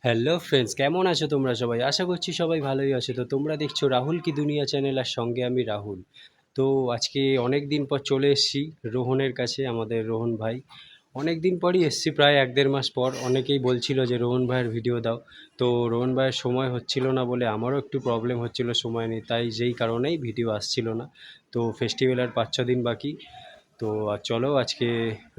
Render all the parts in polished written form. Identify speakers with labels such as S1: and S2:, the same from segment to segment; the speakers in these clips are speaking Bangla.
S1: হ্যালো ফ্রেন্ডস, কেমন আছো তোমরা সবাই? আশা করছি সবাই ভালোই আছো। তো তোমরা দেখছো রাহুল কি দুনিয়া চ্যানেল, আর সঙ্গে আমি রাহুল। তো আজকে অনেক দিন পর চলে এসেছি রোহনের কাছে, আমাদের রোহন ভাই। অনেক দিন পরই এসেছি, প্রায় 1-1.5 মাস পর। অনেকেই বলছিল যে রোহন ভাইয়ের ভিডিও দাও। তো রোহন ভাইয়ের সময় হচ্ছিল না বলে আমারও একটু প্রবলেম হচ্ছিল, সময় নেই, তাই যেই কারণেই ভিডিও আসছিল না। তো ফেস্টিভ্যাল আর 5-6 দিন বাকি। তো চলো আজকে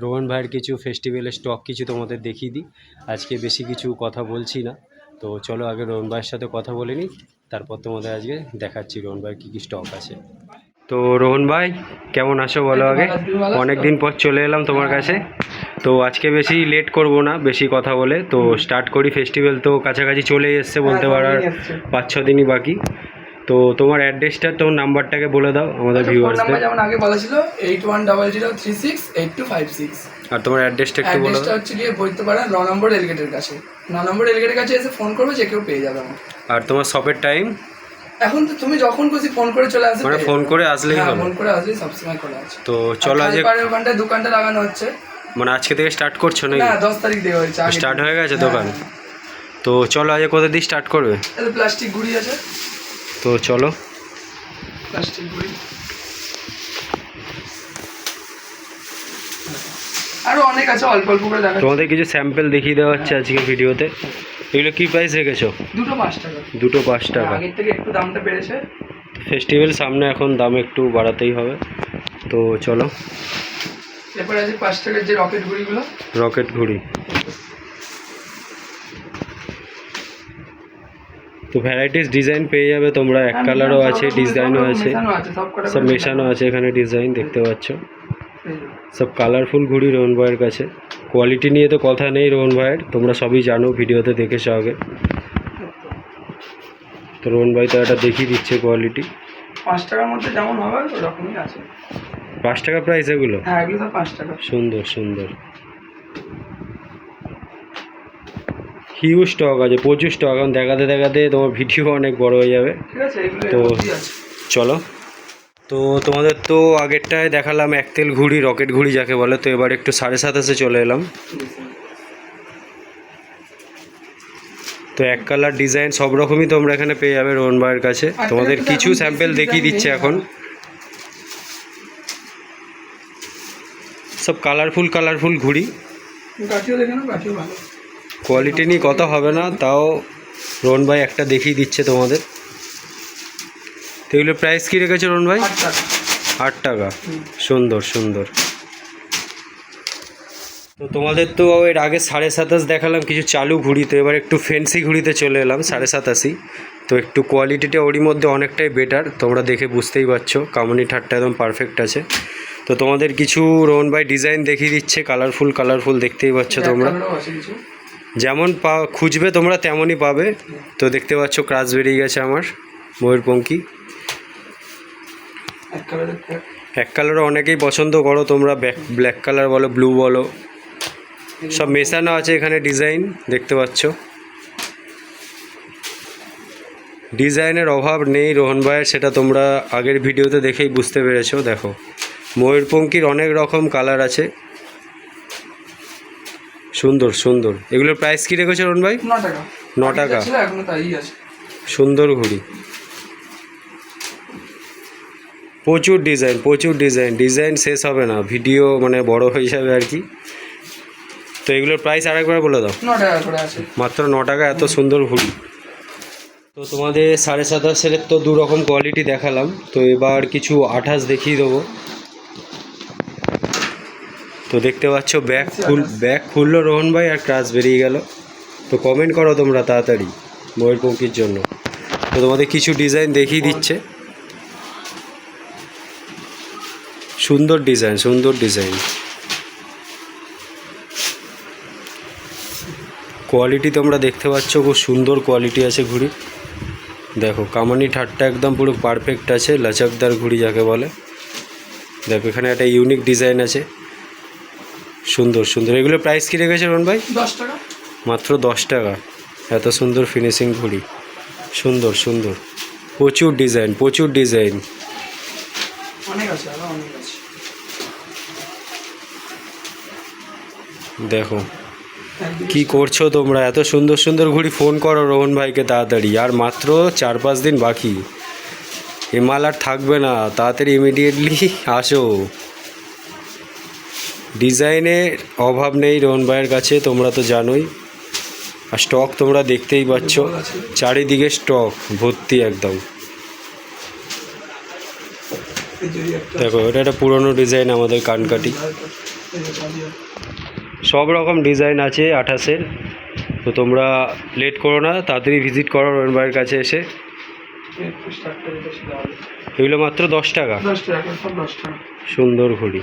S1: রোহন ভাইয়ের কিছু ফেস্টিভ্যালের স্টক কিছু তোমাদের দেখিয়ে দিই। আজকে বেশি কিছু কথা বলছি না। তো চলো আগে রোহন ভাইয়ের সাথে কথা বলে নিই, তারপর তোমাদের আজকে দেখাচ্ছি রোহন ভাইয়ের কী কী স্টক আছে। তো রোহন ভাই, কেমন আছো বলো আগে? অনেক দিন পর চলে এলাম তোমার কাছে। তো আজকে বেশি লেট করব না বেশি কথা বলে, তো স্টার্ট করি। ফেস্টিভ্যাল তো কাছাকাছি চলেই এসছে বলতে পারার, 5-6 দিনই বাকি। তো তোমার অ্যাড্রেসটা, তোমার নাম্বারটাকে বলে দাও আমাদের ভিউয়ার্সদের।
S2: নাম্বার যেমন আগে বলা ছিল 8100368256।
S1: আর তোমার অ্যাড্রেসটা একটু বলো।
S2: অ্যাড্রেসটা হচ্ছে গিয়ে বৈদ্যপাড়া 9 নম্বর রেলগেটের কাছে। 9 নম্বর রেলগেটের কাছে এসে ফোন করবে, যে কেউ পেয়ে যাবে আমাকে।
S1: আর তোমার শপের টাইম?
S2: এখন তো তুমি যখন খুশি ফোন করে চলে আসবে,
S1: মানে ফোন করে আসলেই হলো?
S2: ফোন করে আসলেই সবসময় খোলা আছে।
S1: তো চলো আজ
S2: ওখানটায় দোকানটা লাগানো হচ্ছে।
S1: মানে আজকে থেকে স্টার্ট করছো নাকি?
S2: না, 10 তারিখ দেওয়া হয়েছে,
S1: স্টার্ট হয়ে গেছে দোকান? তো চলো আজ কোথা দিয়ে স্টার্ট করবে?
S2: প্লাস্টিক ঘুড়ি আছে।
S1: তো চলো।
S2: প্লাস্টিক ঘুড়ি আরো অনেক আছে, অল্প অল্প করে দেখা।
S1: তোমাদের কিছু স্যাম্পল দেখিয়ে দেওয়া হচ্ছে আজকে ভিডিওতে। এগুলো কি প্রাইস রেখেছো?
S2: দুটো 5 টাকা।
S1: দুটো 5 টাকা।
S2: আগের থেকে একটু দামটা বেড়েছে।
S1: ফেস্টিভ্যাল সামনে, এখন দাম একটু বাড়াতেই হবে। তো চলো।
S2: এরপরে আছে 5 টাকার যে রকেট ঘুড়িগুলো।
S1: রকেট ঘুড়ি। তো ভ্যারাইটিস ডিজাইন পেয়ে যাবে তোমরা, এক কালারও আছে, ডিজাইনও আছে, সব মেশানো আছে এখানে ডিজাইন দেখতে পাচ্ছ। সব কালারফুল ঘুড়ি রোহন ভাইয়ের কাছে। কোয়ালিটি নিয়ে তো কথা নেই রোহন ভাইয়ের, তোমরা সবই জানো, ভিডিওতে দেখেছো আগে। তো রোহন ভাই তো এটা দেখিয়ে দিচ্ছে কোয়ালিটি।
S2: 5 টাকার মধ্যে যেমন হবে ওরকমই আছে।
S1: 5 টাকা প্রাইস এগুলো?
S2: হ্যাঁ, এগুলো সব 5 টাকা।
S1: সুন্দর সুন্দর, হিউজ স্টক আছে, প্রচুর স্টক। এখন দেখাতে দেখাতে তোমার ভিডিও অনেক বড় হয়ে যাবে।
S2: ঠিক আছে, এগুলো
S1: তো
S2: আছে।
S1: চলো। তো তোমাদের তো আগেরটায় দেখালাম একতেল ঘুড়ি, রকেট ঘুড়ি যাকে বলে। তো এবার একটু 27.5 চলে এলাম। তো এক কালার ডিজাইন সব রকমই তোমরা এখানে পেয়ে যাবে রোহন ভাইয়ের কাছে। তোমাদের কিছু স্যাম্পল দেখিয়ে দিচ্ছে এখন। সব কালারফুল কালারফুল ঘুড়ি। কোয়ালিটি নিয়ে কথা হবে না, তাও রোহন ভাই একটা দেখিয়ে দিচ্ছে তোমাদের। তো এগুলো প্রাইস কী রেখেছে রোহন ভাই? 8 টাকা। সুন্দর সুন্দর। তো তোমাদের তো এর আগে 27.5 দেখালাম কিছু চালু ঘুড়ি, তো এবার একটু ফ্যান্সি ঘুড়িতে চলে এলাম 87.5। তো একটু কোয়ালিটিটা ওরই মধ্যে অনেকটাই বেটার, তোমরা দেখে বুঝতেই পারছো। কামানি ঠাটটা একদম পারফেক্ট আছে। তো তোমাদের কিছু রোহন ভাই ডিজাইন দেখিয়ে দিচ্ছে, কালারফুল কালারফুল দেখতেই পাচ্ছ তোমরা। যেমন খুঁজবে তোমরা তেমনই পাবে। তো দেখতে পাচ্ছ ক্রাশ বেরিয়ে গেছে আমার ময়ূরপঙ্খী। এক কালারও অনেকেই পছন্দ করো তোমরা, ব্ল্যাক কালার বলো, ব্লু বলো, সব মেশানো আছে এখানে ডিজাইন দেখতে পাচ্ছ। ডিজাইনের অভাব নেই রোহন ভাইয়ের, সেটা তোমরা আগের ভিডিওতে দেখেই বুঝতে পেরেছো। দেখো ময়ূরপঙ্খীর অনেক রকম কালার আছে, সুন্দর সুন্দর। এগুলোর প্রাইস কী রেখেছো রোহন ভাই? 9 টাকা। সুন্দর ঘুড়ি, প্রচুর ডিজাইন প্রচুর ডিজাইন, ডিজাইন শেষ হবে না, ভিডিও মানে বড় হয়ে যাবে আর কি। তো এগুলোর প্রাইস আরেকবার বলে দাও।
S2: 9 টাকা করে আছে,
S1: মাত্র 9 টাকা। এত সুন্দর ঘুড়ি। তো তোমাদের 27.5-এর তো 2 রকম কোয়ালিটি দেখালাম, তো এবার কিছু 28 দেখিয়ে দেবো। তো দেখতে পাচ্ছ ব্যাগ খুললো রোহন ভাই, আর ক্রাশ বেরিয়ে গেল। তো কমেন্ট করো তোমরা তাড়াতাড়ি ময়ূরপঙ্খীর জন্য। তো তোমাদের কিছু ডিজাইন দেখিয়ে দিচ্ছে, সুন্দর ডিজাইন সুন্দর ডিজাইন। কোয়ালিটি তোমরা দেখতে পাচ্ছ, খুব সুন্দর কোয়ালিটি আছে ঘুড়ি। দেখো কামানি ঠাটটা একদম পুরো পারফেক্ট আছে, লচকদার ঘুড়ি যাকে বলে। দেখো এখানে একটা ইউনিক ডিজাইন আছে, সুন্দর সুন্দর। এগুলো প্রাইস কী রেখেছে রোহন ভাই?
S2: 10 টাকা।
S1: মাত্র 10 টাকা। এত সুন্দর ফিনিশিং ঘুড়ি, সুন্দর সুন্দর, প্রচুর ডিজাইন প্রচুর ডিজাইন। দেখো কি করছো তোমরা? এত সুন্দর সুন্দর ঘুড়ি ফোন করো রোহন ভাইকে তাড়াতাড়ি, আর মাত্র 4-5 দিন বাকি। এ মাল আর থাকবে না, তাড়াতাড়ি ইমিডিয়েটলি আসো। ডিজাইনের অভাব নেই রোহন ভাইয়ের কাছে, তোমরা তো জানোই। আর স্টক তোমরা দেখতেই পাচ্ছ, চারিদিকে স্টক ভর্তি একদম। দেখো এটা একটা পুরনো ডিজাইন, আমাদের কানকাটি। সব রকম ডিজাইন আছে 28-এর। তো তোমরা লেট করো না, তাড়াতাড়ি ভিজিট করো রোহন ভাইয়ের কাছে এসে। এগুলো মাত্র 10 টাকা। সুন্দর ঘড়ি।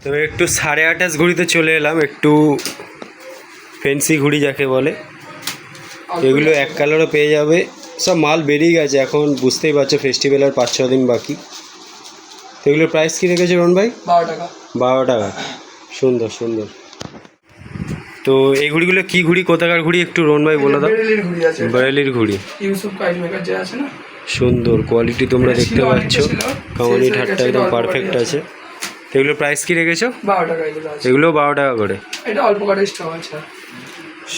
S1: তো একটু 28.5 ঘড়িতে চলে এলাম, একটু ফেন্সি ঘড়ি যাকে বলে। এগুলো এক কালারও পেয়ে যাবে, সব মাল বেরিয়ে গেছে এখন, বুঝতেই পারছো ফেস্টিভ্যাল আর 5-6 দিন বাকি। তো এগুলোর প্রাইস কী রেখেছে রোহন ভাই?
S2: 12 টাকা।
S1: 12 টাকা। সুন্দর সুন্দর। তো এই ঘুড়িগুলো কি ঘুড়ি, কোথাকার ঘুড়ি একটু রোহন ভাই বলে দাও।
S2: বেরেলির ঘুড়ি আছে,
S1: বেরেলির ঘুড়ি।
S2: ইউসুফ কাইজ মেকার যে আছে না,
S1: সুন্দর কোয়ালিটি তোমরা
S2: এটা
S1: দেখতে
S2: ছিল,
S1: পাচ্ছ,
S2: অনেকটা ছিল,
S1: কামানি
S2: sales হয়ে
S1: ঠাট্টা
S2: গেছে,
S1: একদম
S2: এটা অল্প
S1: পারফেক্ট
S2: করে
S1: আছে। তো এগুলোর প্রাইস কি রেখেছো?
S2: 12 টাকা এগুলো আছে।
S1: এগুলোও 12 টাকা করে।
S2: এটা অল্প করে স্টক আছে।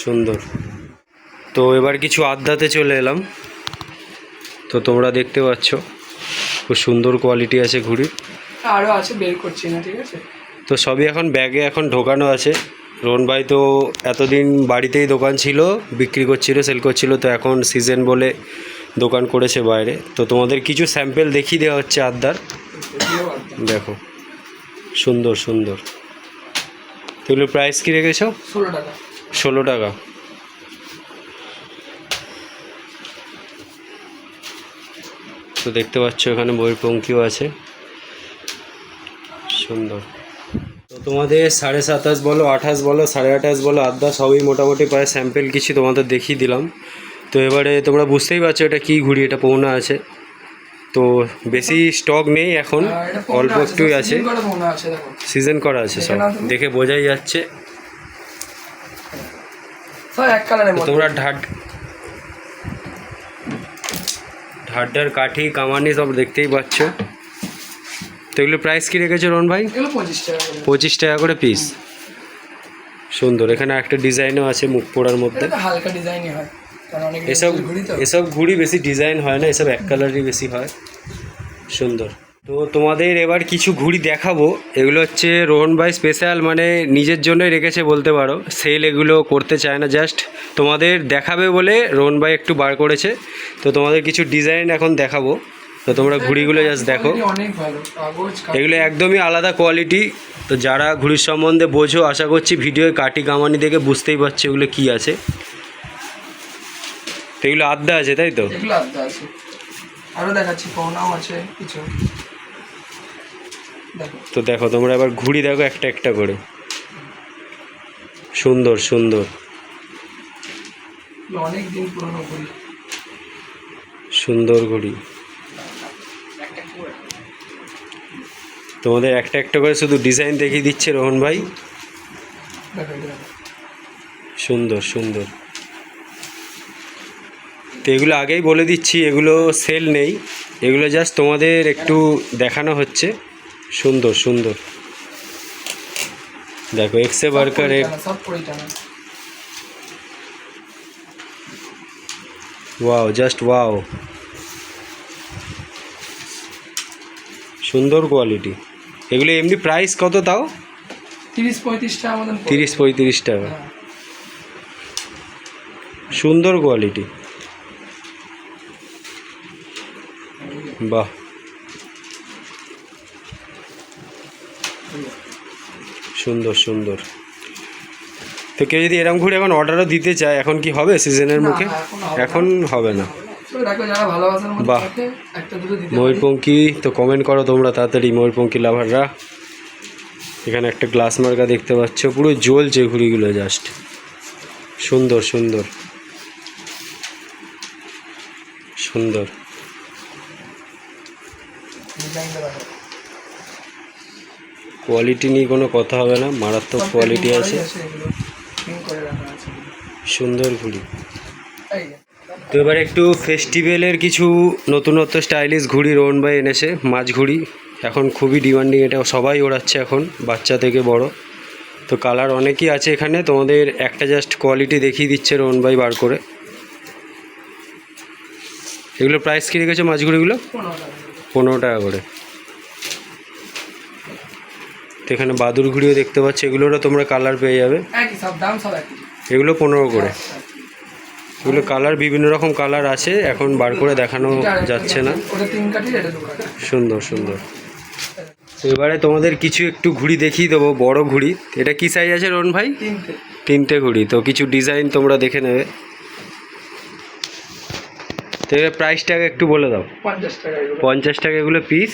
S1: সুন্দর। তো এবার কিছু আড্ডাতে চলে এলাম। তো তোমরা দেখতে পাচ্ছ খুব সুন্দর কোয়ালিটি আছে ঘুড়ির।
S2: আরও আছে, বের করছি না, ঠিক আছে।
S1: তো সবই এখন ব্যাগে এখন ঢোকানো আছে। রোহন ভাই তো এতদিন বাড়িতেই দোকান ছিল, বিক্রি করছিল, সেল করছিল। তো এখন সিজন বলে দোকান করেছে বাইরে। তো তোমাদের কিছু স্যাম্পেল দেখিয়ে দেওয়া হচ্ছে আড্ডার। দেখো সুন্দর সুন্দর। তো এগুলোর প্রাইস কী রেখেছো?
S2: 16 টাকা।
S1: 16 টাকা। তো দেখতে পাচ্ছ এখানে ময়ূরপঙ্খীও আছে, সুন্দর। তো তোমাদের 27.5 বলো, 28 বলো, 28.5 বলো, আড্ডা সবই মোটামুটি প্রায় স্যাম্পেল কিছু তোমাদের দেখিয়ে দিলাম। তো এবারে তোমরা বুঝতেই পারছো এটা কী ঘুড়ি, এটা পৌনা আছে। তো বেশি স্টক নেই এখন,
S2: এটা পৌনা
S1: অল্প একটুই আছে,
S2: সিজন করা পৌনা আছে, দেখো।
S1: সিজন করা আছে সব, দেখে বোঝাই যাচ্ছে।
S2: সব এক কালারের মধ্যে।
S1: তোমরা ঢাড্ডার কাঠি কামানি সব দেখতেই পাচ্ছ। তো এগুলো প্রাইস কী রেখেছো রোহন ভাই?
S2: এগুলো 25 টাকা করে।
S1: 25 টাকা করে পিস। সুন্দর। এখানে একটা ডিজাইনও আছে মুখ পোড়ার মধ্যে।
S2: এটা তো হালকা ডিজাইনই হয়, কারণ অনেক
S1: এসব
S2: ঘুড়ি তো।
S1: এসব ঘুড়ি বেশি ডিজাইন হয় না, এসব এক কালারই বেশি হয়। সুন্দর। তো তোমাদের এবার কিছু ঘুড়ি দেখাবো। এগুলো হচ্ছে রোহন ভাই স্পেশাল, মানে নিজের জন্যই রেখেছে বলতে পারো। সেল এগুলো করতে চায় না, জাস্ট তোমাদের দেখাবে বলে রোহন ভাই একটু বার করেছে। তো তোমাদের কিছু ডিজাইন এখন দেখাবো। তো তোমরা ঘুড়িগুলো জাস্ট দেখো,
S2: অনেক ভালো কাগজ।
S1: এগুলো একদমই আলাদা কোয়ালিটি। তো যারা ঘুড়ির সম্বন্ধে বোঝো, আশা করছি ভিডিওয় কাটি কামানি দেখে বুঝতেই পারছো এগুলো কী আছে। তো এগুলো আড্ডা আছে, তাই তো?
S2: এগুলো আলাদা আছে, আরও দেখাচ্ছি, পৌনাও আছে কিছু, দেখো।
S1: তো দেখো তোমরা এবার ঘুড়ি দেখো একটা একটা করে, সুন্দর সুন্দর।
S2: অনেক দিন পুরনো ঘুড়ি,
S1: সুন্দর ঘুড়ি। তোমাদের একটা একটা করে শুধু ডিজাইন দেখিয়ে দিচ্ছে রোহন ভাই।
S2: দেখো এটা।
S1: সুন্দর সুন্দর। তো এগুলো আগেই বলে দিচ্ছি, এগুলো সেল নেই, এগুলো জাস্ট তোমাদের একটু দেখানো হচ্ছে। সুন্দর সুন্দর। দেখো এক্সে বার্কারের,
S2: সব পরিটানা।
S1: ওয়াও, জাস্ট ওয়াও, সুন্দর কোয়ালিটি। এগুলো এমনি প্রাইস কত তাও?
S2: 30-35 টাকা মতন।
S1: 30-35 টাকা।
S2: হ্যাঁ।
S1: সুন্দর কোয়ালিটি, বাহ, সুন্দর সুন্দর। তো কেউ যদি এরকম ঘুরে এখন অর্ডারও দিতে চায়, এখন কি হবে সিজনের মুখে? এখন হবে না।
S2: দেখো যারা ভালোবাসার মধ্যে
S1: বাহ।
S2: থাকে একটা দুটো দিতে পারি।
S1: ময়ূরপঙ্খী, তো কমেন্ট করো তোমরা তাড়াতাড়ি ময়ূরপঙ্খী লাভাররা। এখানে একটা গ্লাস মার্কা দেখতে পাচ্ছ, পুরো জ্বলছে ঘুড়িগুলো, জাস্ট সুন্দর সুন্দর সুন্দর।
S2: ডিজাইনটা দেখো।
S1: কোয়ালিটি নিয়ে কোনো কথা হবে না, মারাত্মক
S2: সব
S1: কোয়ালিটি
S2: packing
S1: আছে,
S2: করাই এগুলো packing করে রাখা আছে।
S1: সুন্দর ঘুড়ি।
S2: এই যে।
S1: তো এবার একটু ফেস্টিভ্যালের কিছু নতুনত্ব স্টাইলিশ ঘুড়ি রোহন ভাই এনেছে, মাছ ঘুড়ি। এখন খুবই ডিমান্ডিং, এটা সবাই ওড়াচ্ছে এখন, বাচ্চা থেকে বড়। তো কালার অনেকই আছে এখানে, তোমাদের একটা জাস্ট কোয়ালিটি দেখিয়ে দিচ্ছে রোহন ভাই বার করে। এগুলো প্রাইস কী রেখেছো মাছগুড়িগুলো? 15 টাকা করে। তো এখানে বাদুর ঘুড়িও দেখতে পাচ্ছ, এগুলোরও তোমরা কালার পেয়ে যাবে।
S2: একই সব দাম সব একই।
S1: এগুলো 15 করে। এগুলো কালার বিভিন্ন রকম কালার আছে, এখন বার করে দেখানো যাচ্ছে না।
S2: ওটা 3 কাঠি, এটা 2 কাঠি।
S1: সুন্দর সুন্দর। তো এবারে তোমাদের কিছু একটু ঘুড়ি দেখিয়ে দেবো, বড় ঘুড়ি। এটা কি সাইজ আছে রোহন ভাই? 3টে ঘুড়ি। তো কিছু ডিজাইন তোমরা দেখে নেবে। তো এর প্রাইসটাকে একটু বলে দাও।
S2: 50 টাকা এগুলো।
S1: 50 টাকা এগুলো পিস।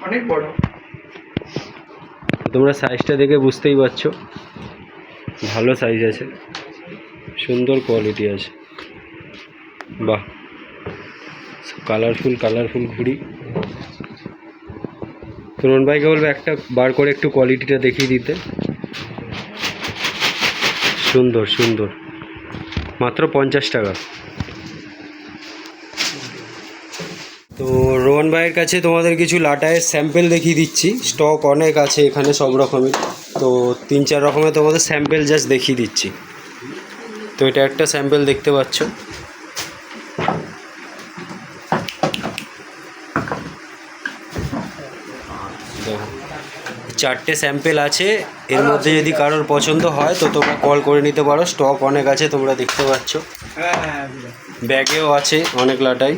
S2: অনেক বড়।
S1: তোমরা সাইজটা দেখে বুঝতেই পারছো, ভালো সাইজ আছে, সুন্দর কোয়ালিটি আছে। বাহ, কালারফুল কালারফুল ঘুড়ি। তরুণ ভাইকে বলবো একটা বার করে একটু কোয়ালিটিটা দেখিয়ে দিতে। সুন্দর সুন্দর, মাত্র 50 টাকা। তো রোহন ভাইয়ের কাছে তোমাদের কিছু লাটায়ের স্যাম্পেল দেখিয়ে দিচ্ছি। স্টক অনেক আছে এখানে সব রকমের। তো 3-4 রকমের তোমাদের স্যাম্পেল জাস্ট দেখিয়ে দিচ্ছি। তো এটা একটা স্যাম্পেল দেখতে পাচ্ছ। দেখো 4টে স্যাম্পেল আছে, এর মধ্যে যদি কারোর পছন্দ হয় তো তোমরা কল করে নিতে পারো। স্টক অনেক আছে তোমরা দেখতে পাচ্ছ, ব্যাগেও আছে অনেক লাটাই।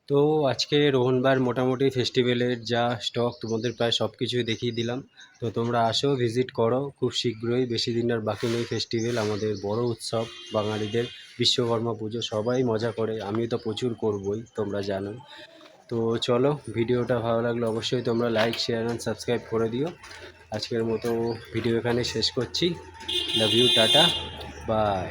S1: তো আজকে রোহনবার মোটামুটি ফেস্টিভ্যালের যা স্টক তোমাদের প্রায় সব কিছুই দেখিয়ে দিলাম। তো তোমরা আসো, ভিজিট করো খুব শীঘ্রই, বেশি দিন আর বাকি নেই। ফেস্টিভ্যাল আমাদের বড় উৎসব বাঙালিদের, বিশ্বকর্মা পুজো, সবাই মজা করে, আমি তো প্রচুর করবই তোমরা জানো। তো চলো, ভিডিওটা ভালো লাগলে অবশ্যই তোমরা লাইক, শেয়ার অ্যান্ড সাবস্ক্রাইব করে দিও। আজকের মতো ভিডিও এখানে শেষ করছি। Love you, tata, by.